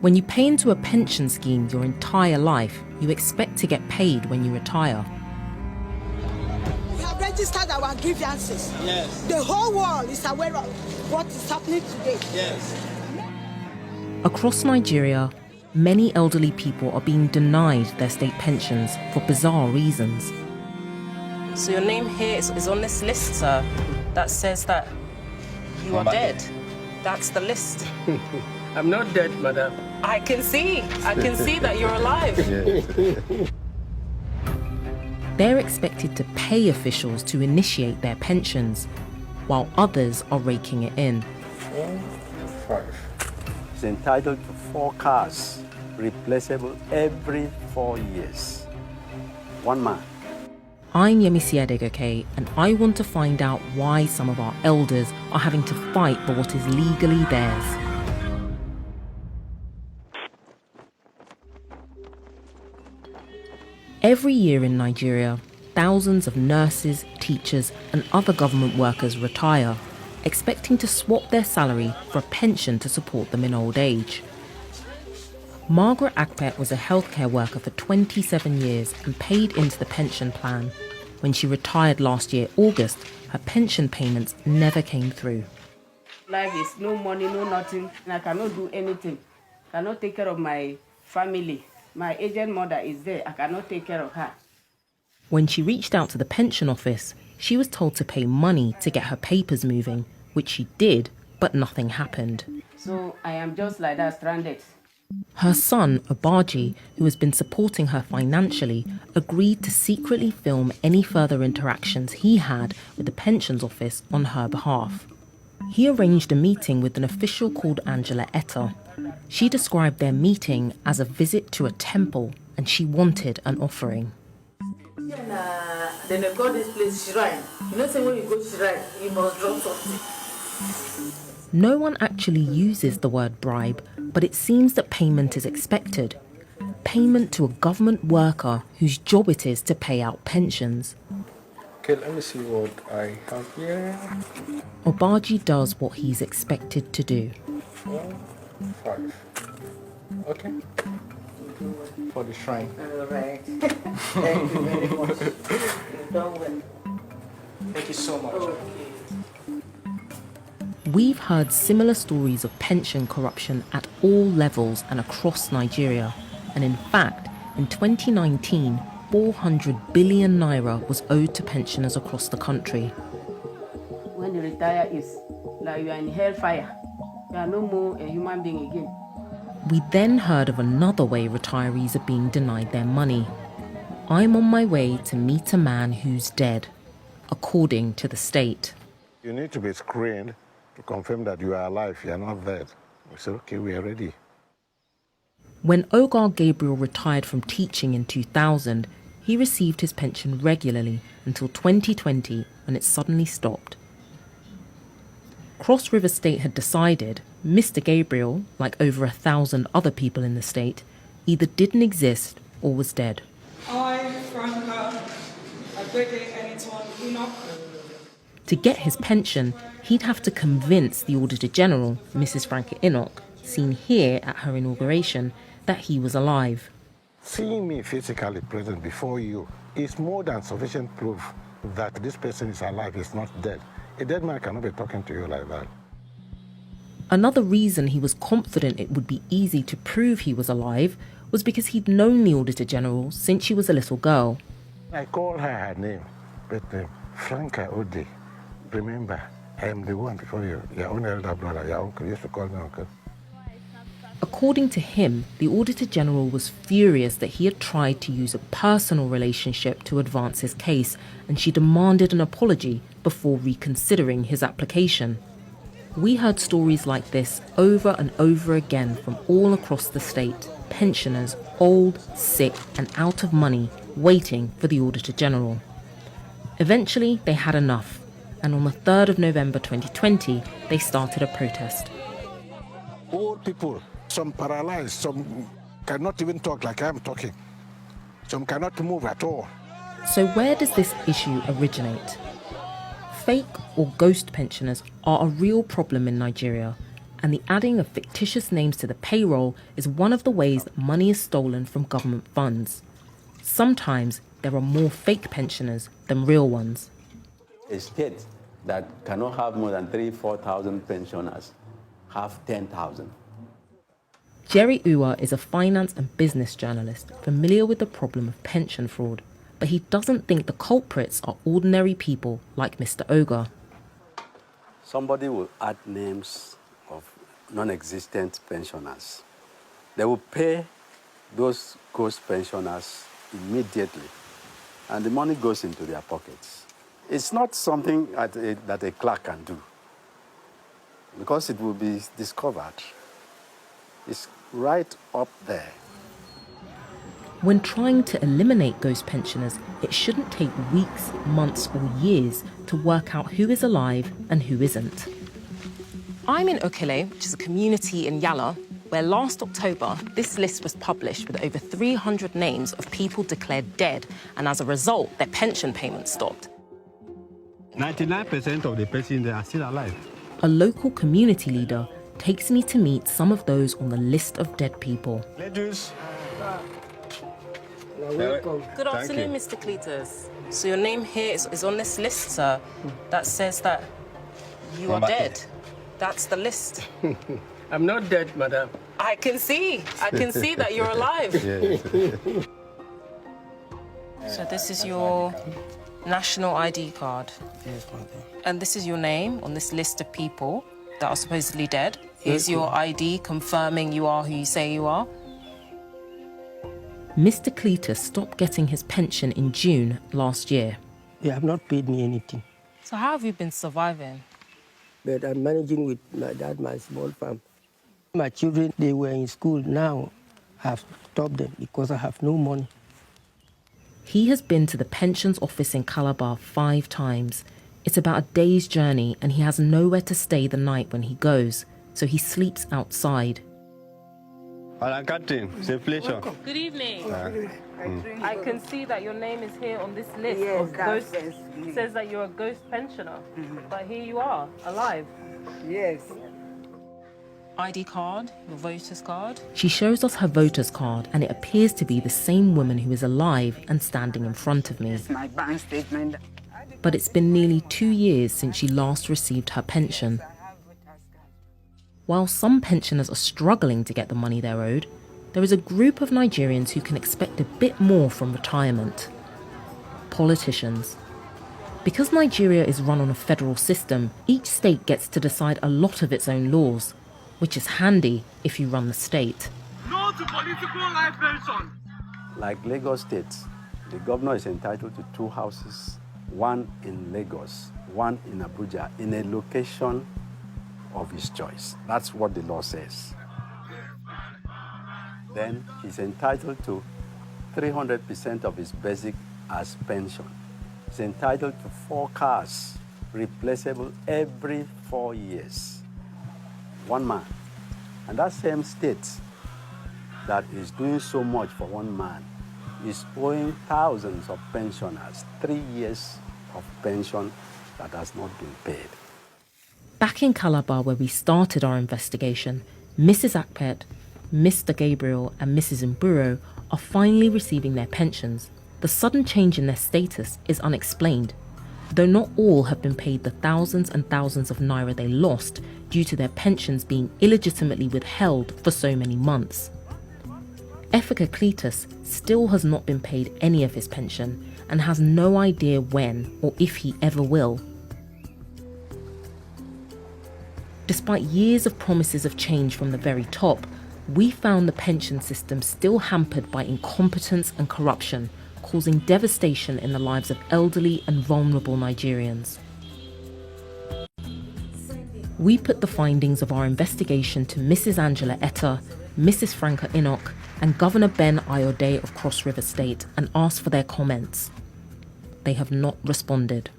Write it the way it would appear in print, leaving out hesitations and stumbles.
When you pay into a pension scheme your entire life, you expect to get paid when you retire. We have registered our grievances. Yes. The whole world is aware of what is happening today. Yes. Across Nigeria, many elderly people are being denied their state pensions for bizarre reasons. So your name here is on this list, sir, that says that you are dead. That's the list. I'm not dead, madam. I can see that you're alive. They're expected to pay officials to initiate their pensions, while others are raking it in. 4, 5. He's entitled to 4 cars, replaceable every 4 years. One man. I'm Yemisi Adegoke, and I want to find out why some of our elders are having to fight for what is legally theirs. Every year in Nigeria, thousands of nurses, teachers, and other government workers retire, expecting to swap their salary for a pension to support them in old age. Margaret Akpet was a healthcare worker for 27 years and paid into the pension plan. When she retired last year, August, her pension payments never came through. Life is no money, no nothing, and I cannot do anything. I cannot take care of my family. My aged mother is there. I cannot take care of her. When she reached out to the pension office, she was told to pay money to get her papers moving, which she did, but nothing happened. So I am just like that, stranded. Her son, Obaji, who has been supporting her financially, agreed to secretly film any further interactions he had with the pensions office on her behalf. He arranged a meeting with an official called Angela Etta. She described their meeting as a visit to a temple, and she wanted an offering. Then they call this place shrine. You know, say when you go shrine, you must drop something. No one actually uses the word bribe, but it seems that payment is expected. Payment to a government worker whose job it is to pay out pensions. Okay, let me see what I have here. Obaji does what he's expected to do. 4, 5. Okay. For the shrine. All right. Thank you very much. You've done well. Thank you so much. We've heard similar stories of pension corruption at all levels and across Nigeria. And in fact, in 2019, 400 billion naira was owed to pensioners across the country. When you retire, is like you are in hellfire. You are no more a human being again. We then heard of another way retirees are being denied their money. I'm on my way to meet a man who's dead, according to the state. You need to be screened to confirm that you are alive, you are not dead. We said, okay, we are ready. When Ogar Gabriel retired from teaching in 2000, he received his pension regularly until 2020 when it suddenly stopped. Cross River State had decided Mr. Gabriel, like over 1,000 other people in the state, either didn't exist or was dead. I, Franca, Agbede Eniton Enoch. To get his pension, he'd have to convince the Auditor General, Mrs. Franca Enoch, seen here at her inauguration, that he was alive. Seeing me physically present before you is more than sufficient proof that this person is alive, is not dead. A dead man cannot be talking to you like that. Another reason he was confident it would be easy to prove he was alive was because he'd known the Auditor General since she was a little girl. I called her name, but Franca Ode. Remember, I am the one before you, your own elder brother, your uncle. You used to call me uncle. According to him, the Auditor General was furious that he had tried to use a personal relationship to advance his case, and she demanded an apology before reconsidering his application. We heard stories like this over and over again from all across the state. Pensioners, old, sick, and out of money, waiting for the Auditor General. Eventually, they had enough, and on the 3rd of November 2020, they started a protest. Old people, some paralyzed, some cannot even talk like I'm talking. Some cannot move at all. So where does this issue originate? Fake or ghost pensioners are a real problem in Nigeria. and the adding of fictitious names to the payroll is one of the ways that money is stolen from government funds. Sometimes there are more fake pensioners than real ones. A state that cannot have more than 3,000-4,000 pensioners have 10,000. Jerry Uwa is a finance and business journalist familiar with the problem of pension fraud, but he doesn't think the culprits are ordinary people like Mr. Oga. Somebody will add names of non-existent pensioners. They will pay those ghost pensioners immediately, and the money goes into their pockets. It's not something that a clerk can do, because it will be discovered. It's right up there. When trying to eliminate ghost pensioners, it shouldn't take weeks, months or years to work out who is alive and who isn't. I'm in Okele, which is a community in Yala, where last October, this list was published with over 300 names of people declared dead, and as a result, their pension payments stopped. 99% of the persons there are still alive. A local community leader takes me to meet some of those on the list of dead people. Ladies. Good afternoon, Mr. Cletus. So your name here is on this list, sir, that says that you are dead. That's the list. I'm not dead, madam. I can see that you're alive. So this is your national ID card. Yes, madam. And this is your name on this list of people that are supposedly dead. Here's your ID confirming you are who you say you are. Mr. Cletus stopped getting his pension in June last year. They have not paid me anything. So how have you been surviving? But I'm managing with my dad, my small farm. My children, they were in school. Now I've stopped them because I have no money. He has been to the pensions office in Calabar 5 times. It's about a day's journey and he has nowhere to stay the night when he goes, so he sleeps outside. Good evening. I can see that your name is here on this list of ghosts. It says that you're a ghost pensioner, but here you are, alive. Yes. ID card, your voter's card. She shows us her voter's card and it appears to be the same woman who is alive and standing in front of me. My bank statement. But it's been nearly 2 years since she last received her pension. While some pensioners are struggling to get the money they're owed, there is a group of Nigerians who can expect a bit more from retirement. Politicians. Because Nigeria is run on a federal system, each state gets to decide a lot of its own laws, which is handy if you run the state. No to political life pension. Like Lagos State, the governor is entitled to 2 houses, one in Lagos, one in Abuja, in a location of his choice. That's what the law says. Then he's entitled to 300% of his basic as pension. He's entitled to 4 cars, replaceable every 4 years. One man. And that same state that is doing so much for one man is owing thousands of pensioners 3 years of pension that has not been paid. Back in Calabar, where we started our investigation, Mrs. Akpet, Mr. Gabriel and Mrs. Mburo are finally receiving their pensions. The sudden change in their status is unexplained, though not all have been paid the thousands and thousands of naira they lost due to their pensions being illegitimately withheld for so many months. Efika Cletus still has not been paid any of his pension and has no idea when or if he ever will. Despite years of promises of change from the very top, we found the pension system still hampered by incompetence and corruption, causing devastation in the lives of elderly and vulnerable Nigerians. We put the findings of our investigation to Mrs. Angela Etta, Mrs. Franca Enoch, and Governor Ben Ayode of Cross River State and asked for their comments. They have not responded.